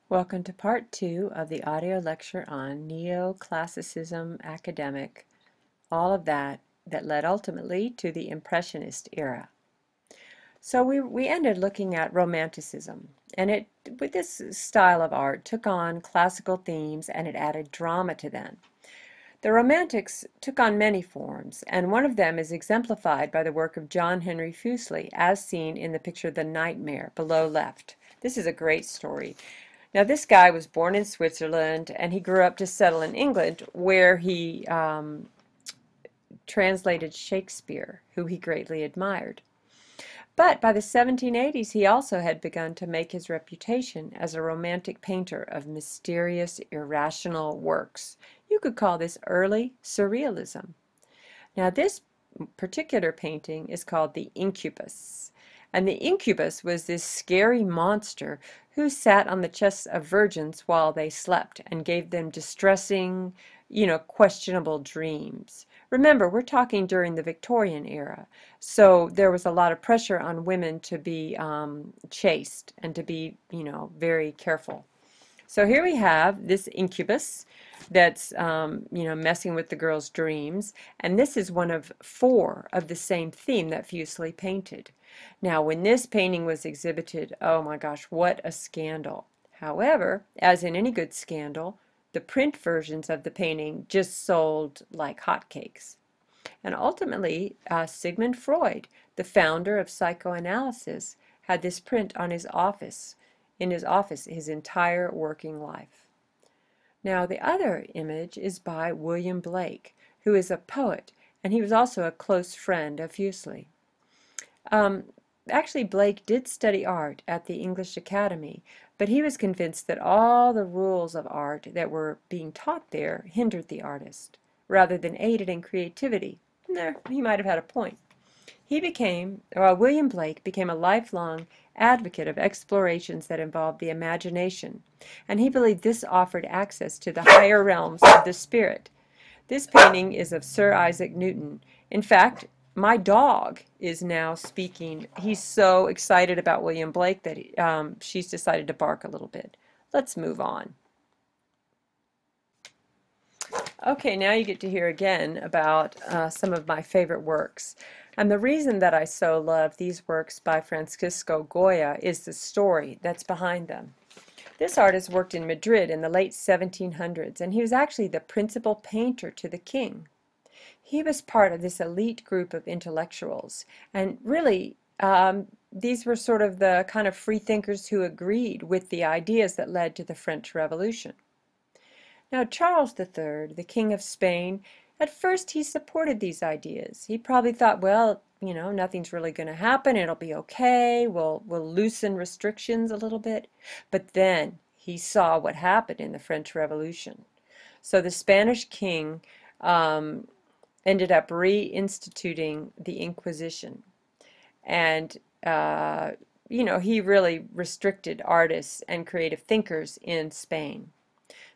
Welcome to part 2 of the audio lecture on Neoclassicism academic, all of that led ultimately to the Impressionist era. So we ended looking at Romanticism, and with this style of art, took on classical themes and it added drama to them. The Romantics took on many forms, and one of them is exemplified by the work of John Henry Fuseli, as seen in the picture The Nightmare, below left. This is a great story. Now, this guy was born in Switzerland, and he grew up to settle in England, where he translated Shakespeare, who he greatly admired. But by the 1780s, he also had begun to make his reputation as a romantic painter of mysterious, irrational works. You could call this early surrealism. Now, this particular painting is called the Incubus. And the incubus was this scary monster who sat on the chests of virgins while they slept and gave them distressing, questionable dreams. Remember, we're talking during the Victorian era, so there was a lot of pressure on women to be chaste and to be, very careful. So here we have this incubus that's, messing with the girl's dreams, and this is one of 4 of the same theme that Fuseli painted. Now, when this painting was exhibited, oh my gosh, what a scandal. However, as in any good scandal, the print versions of the painting just sold like hotcakes. And ultimately, Sigmund Freud, the founder of psychoanalysis, had this print on in his office his entire working life. Now, the other image is by William Blake, who is a poet, and he was also a close friend of Fuseli. Actually, Blake did study art at the English Academy, but he was convinced that all the rules of art that were being taught there hindered the artist, rather than aided in creativity. And there, he might have had a point. William Blake became a lifelong advocate of explorations that involved the imagination, and he believed this offered access to the higher realms of the spirit. This painting is of Sir Isaac Newton. In fact, my dog is now speaking. He's so excited about William Blake that she's decided to bark a little bit. Let's move on. Okay, now you get to hear again about some of my favorite works. And the reason that I so love these works by Francisco Goya is the story that's behind them. This artist worked in Madrid in the late 1700s, and he was actually the principal painter to the king. He was part of this elite group of intellectuals, and really these were sort of the kind of free thinkers who agreed with the ideas that led to the French Revolution. Now, Charles III, the King of Spain, at first he supported these ideas. He probably thought, well, nothing's really going to happen. It'll be okay. We'll loosen restrictions a little bit. But then he saw what happened in the French Revolution. So the Spanish king ended up reinstituting the Inquisition. And, he really restricted artists and creative thinkers in Spain.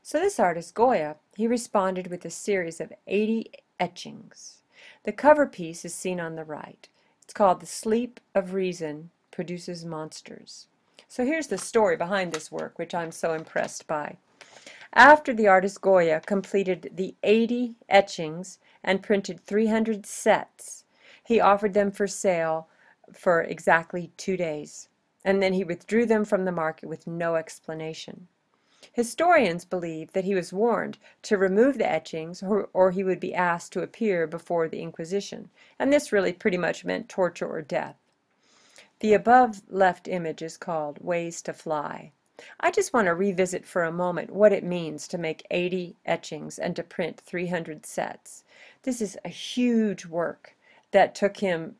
So this artist, Goya, he responded with a series of 80 etchings. The cover piece is seen on the right. It's called The Sleep of Reason Produces Monsters. So here's the story behind this work, which I'm so impressed by. After the artist Goya completed the 80 etchings and printed 300 sets, he offered them for sale for exactly 2 days, and then he withdrew them from the market with no explanation. Historians believe that he was warned to remove the etchings or he would be asked to appear before the Inquisition, and this really pretty much meant torture or death. The above left image is called Ways to Fly. I just want to revisit for a moment what it means to make 80 etchings and to print 300 sets. This is a huge work that took him,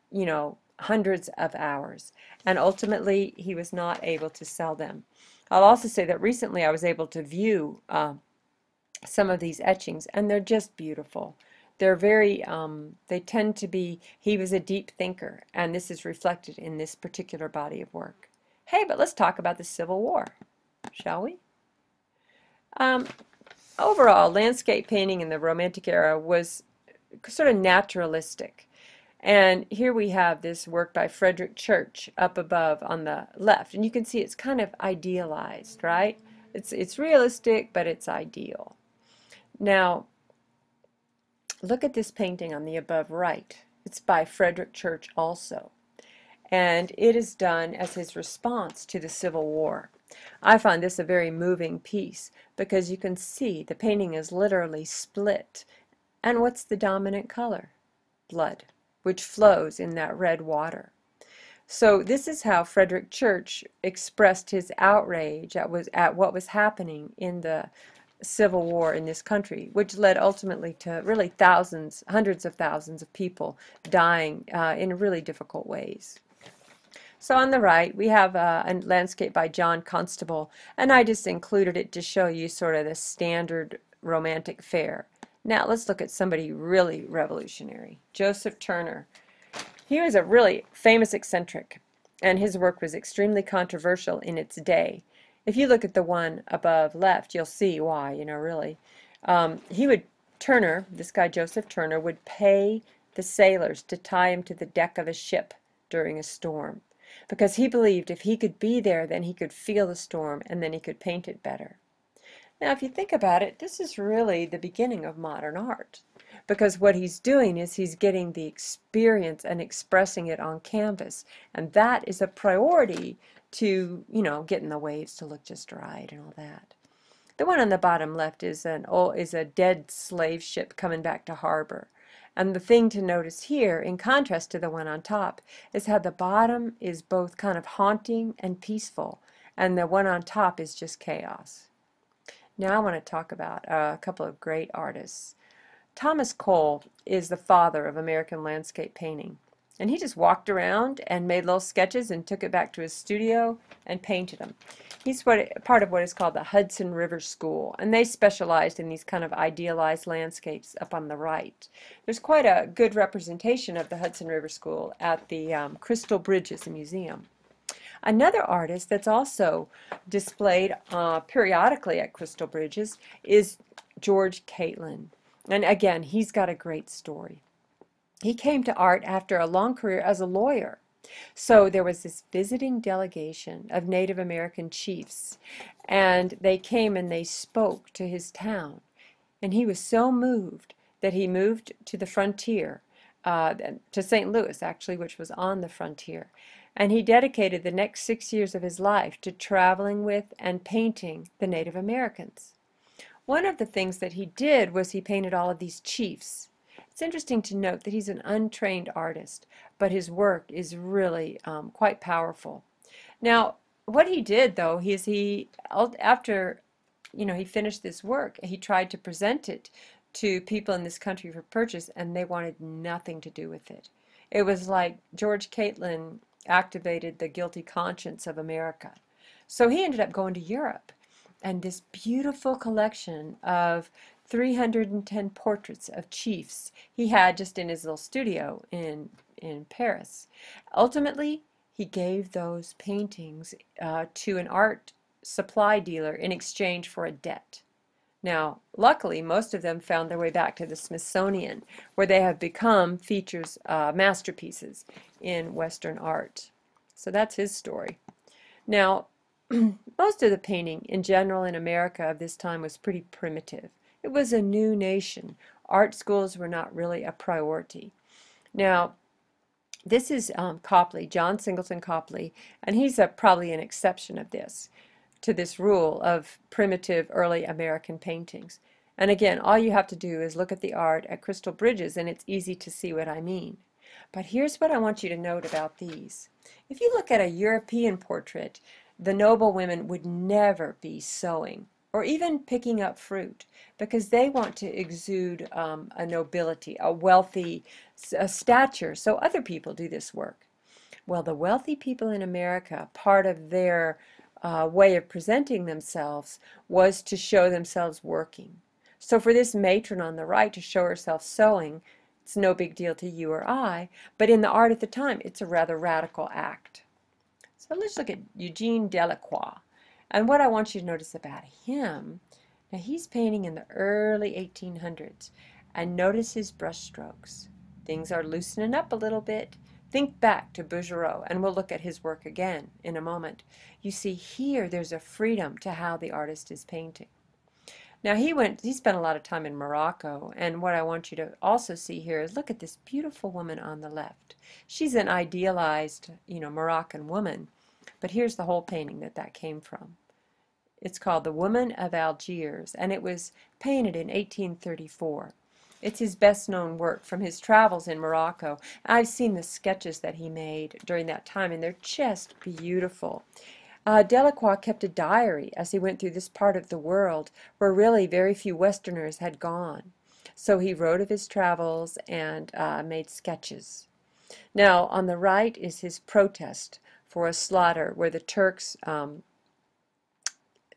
hundreds of hours, and ultimately he was not able to sell them. I'll also say that recently I was able to view some of these etchings, and they're just beautiful. They're very, they tend to be, he was a deep thinker, and this is reflected in this particular body of work. Hey, but let's talk about the Civil War, shall we? Overall, landscape painting in the Romantic era was sort of naturalistic. And here we have this work by Frederic Church up above on the left. And you can see it's kind of idealized, right? It's realistic, but it's ideal. Now, look at this painting on the above right. It's by Frederic Church also, and it is done as his response to the Civil War. I find this a very moving piece because you can see the painting is literally split. And what's the dominant color? Blood, which flows in that red water. So this is how Frederic Church expressed his outrage at what was happening in the Civil War in this country, which led ultimately to really thousands, hundreds of thousands of people dying in really difficult ways. So on the right, we have a landscape by John Constable, and I just included it to show you sort of the standard romantic fare. Now let's look at somebody really revolutionary, Joseph Turner. He was a really famous eccentric, and his work was extremely controversial in its day. If you look at the one above left, you'll see why, really. Turner, this guy Joseph Turner, would pay the sailors to tie him to the deck of a ship during a storm, because he believed if he could be there, then he could feel the storm, and then he could paint it better. Now, if you think about it, this is really the beginning of modern art, because what he's doing is he's getting the experience and expressing it on canvas, and that is a priority to, getting the waves to look just right and all that. The one on the bottom left is a dead slave ship coming back to harbor. And the thing to notice here, in contrast to the one on top, is how the bottom is both kind of haunting and peaceful, and the one on top is just chaos. Now I want to talk about a couple of great artists. Thomas Cole is the father of American landscape painting. And he just walked around and made little sketches and took it back to his studio and painted them. He's part of what is called the Hudson River School, and they specialized in these kind of idealized landscapes up on the right. There's quite a good representation of the Hudson River School at the Crystal Bridges Museum. Another artist that's also displayed periodically at Crystal Bridges is George Catlin. And again, he's got a great story. He came to art after a long career as a lawyer. So there was this visiting delegation of Native American chiefs, and they came and they spoke to his town. And he was so moved that he moved to the frontier, to St. Louis actually, which was on the frontier. And he dedicated the next 6 years of his life to traveling with and painting the Native Americans. One of the things that he did was he painted all of these chiefs. It's interesting to note that he's an untrained artist, but his work is really quite powerful. Now, what he did, though, is after he finished this work, he tried to present it to people in this country for purchase, and they wanted nothing to do with it. It was like George Catlin activated the guilty conscience of America. So he ended up going to Europe, and this beautiful collection of 310 portraits of chiefs he had just in his little studio in Paris. Ultimately, he gave those paintings to an art supply dealer in exchange for a debt. Now, luckily, most of them found their way back to the Smithsonian, where they have become features, masterpieces in Western art. So that's his story. Now, most of the painting in general in America of this time was pretty primitive. It was a new nation. Art schools were not really a priority. Now, this is Copley, John Singleton Copley, and he's probably an exception to this rule of primitive early American paintings. And again, all you have to do is look at the art at Crystal Bridges, and it's easy to see what I mean. But here's what I want you to note about these. If you look at a European portrait, the noble women would never be sewing or even picking up fruit, because they want to exude a nobility, a wealthy stature, so other people do this work. Well, the wealthy people in America, part of their way of presenting themselves was to show themselves working. So for this matron on the right to show herself sewing, it's no big deal to you or I, but in the art at the time, it's a rather radical act. So let's look at Eugene Delacroix. And what I want you to notice about him, now he's painting in the early 1800s, and notice his brush strokes. Things are loosening up a little bit. Think back to Bouguereau, and we'll look at his work again in a moment. You see here there's a freedom to how the artist is painting. Now he spent a lot of time in Morocco, and what I want you to also see here is look at this beautiful woman on the left. She's an idealized, Moroccan woman, but here's the whole painting that came from. It's called The Woman of Algiers, and it was painted in 1834. It's his best-known work from his travels in Morocco. I've seen the sketches that he made during that time, and they're just beautiful. Delacroix kept a diary as he went through this part of the world where really very few Westerners had gone. So he wrote of his travels and made sketches. Now, on the right is his protest for a slaughter where the Turks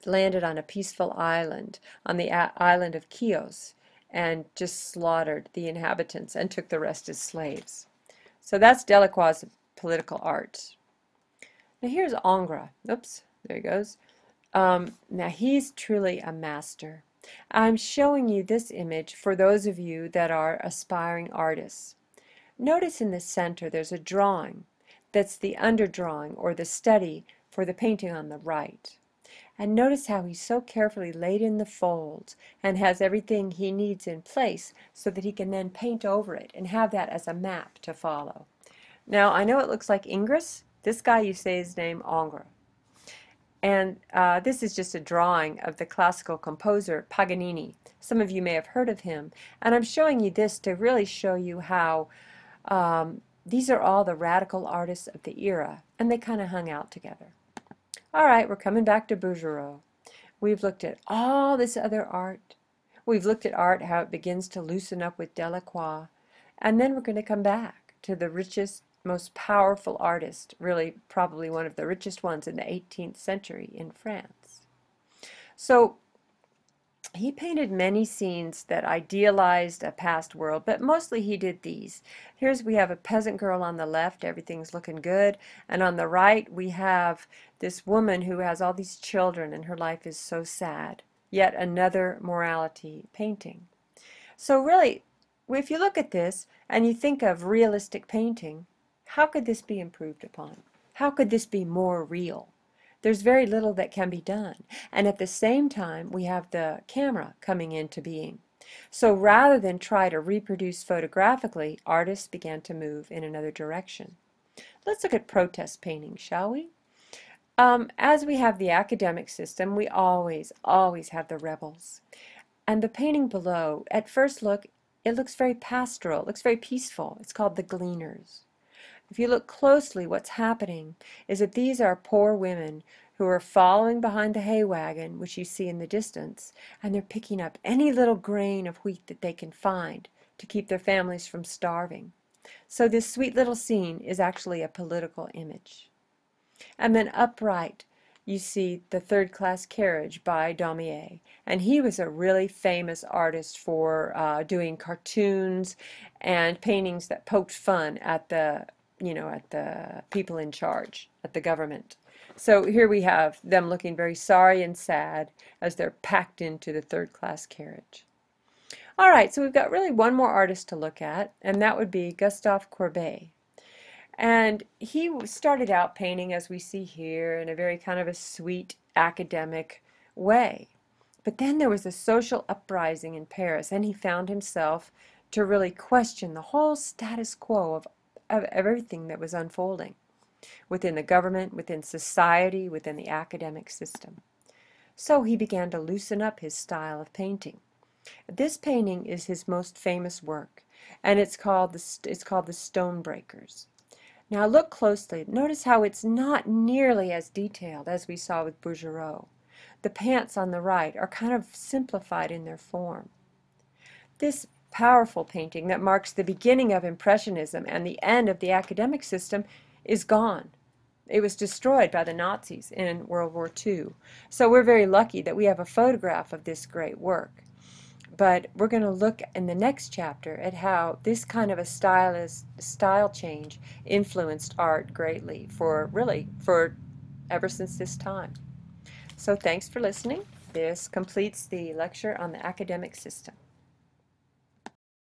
landed on a peaceful island, on the island of Chios, and just slaughtered the inhabitants and took the rest as slaves. So that's Delacroix's political art. Now here's Ingres. Oops, there he goes. Now he's truly a master. I'm showing you this image for those of you that are aspiring artists. Notice in the center there's a drawing that's the underdrawing or the study for the painting on the right. And notice how he's so carefully laid in the folds and has everything he needs in place so that he can then paint over it and have that as a map to follow. Now I know it looks like Ingres. This guy, you say his name, Ingres. And this is just a drawing of the classical composer Paganini. Some of you may have heard of him. And I'm showing you this to really show you how these are all the radical artists of the era, and they kind of hung out together. All right, we're coming back to Bouguereau. We've looked at all this other art. We've looked at art, how it begins to loosen up with Delacroix. And then we're going to come back to the richest, most powerful artist, really probably one of the richest ones in the 18th century in France. So he painted many scenes that idealized a past world, but mostly he did these. We have a peasant girl on the left, everything's looking good, and on the right we have this woman who has all these children and her life is so sad. Yet another morality painting. So really, if you look at this and you think of realistic painting, how could this be improved upon? How could this be more real? There's very little that can be done. And at the same time, we have the camera coming into being. So rather than try to reproduce photographically, artists began to move in another direction. Let's look at protest painting, shall we? As we have the academic system, we always have the rebels. And the painting below, at first look, it looks very pastoral, it looks very peaceful. It's called the Gleaners. If you look closely, what's happening is that these are poor women who are following behind the hay wagon, which you see in the distance, and they're picking up any little grain of wheat that they can find to keep their families from starving. So this sweet little scene is actually a political image. And then upright, you see the Third-Class Carriage by Daumier, and he was a really famous artist for doing cartoons and paintings that poked fun at the at the people in charge, at the government. So here we have them looking very sorry and sad as they're packed into the third-class carriage. All right, so we've got really one more artist to look at, and that would be Gustave Courbet. And he started out painting, as we see here, in a very kind of a sweet academic way. But then there was a social uprising in Paris, and he found himself to really question the whole status quo of everything that was unfolding within the government, within society, within the academic system. So he began to loosen up his style of painting. This painting is his most famous work, and it's called the Stonebreakers. Now look closely. Notice how it's not nearly as detailed as we saw with Bouguereau. The pants on the right are kind of simplified in their form. This powerful painting that marks the beginning of Impressionism and the end of the academic system is gone. It was destroyed by the Nazis in World War II. So we're very lucky that we have a photograph of this great work. But we're going to look in the next chapter at how this kind of a style change influenced art greatly for ever since this time. So thanks for listening. This completes the lecture on the academic system.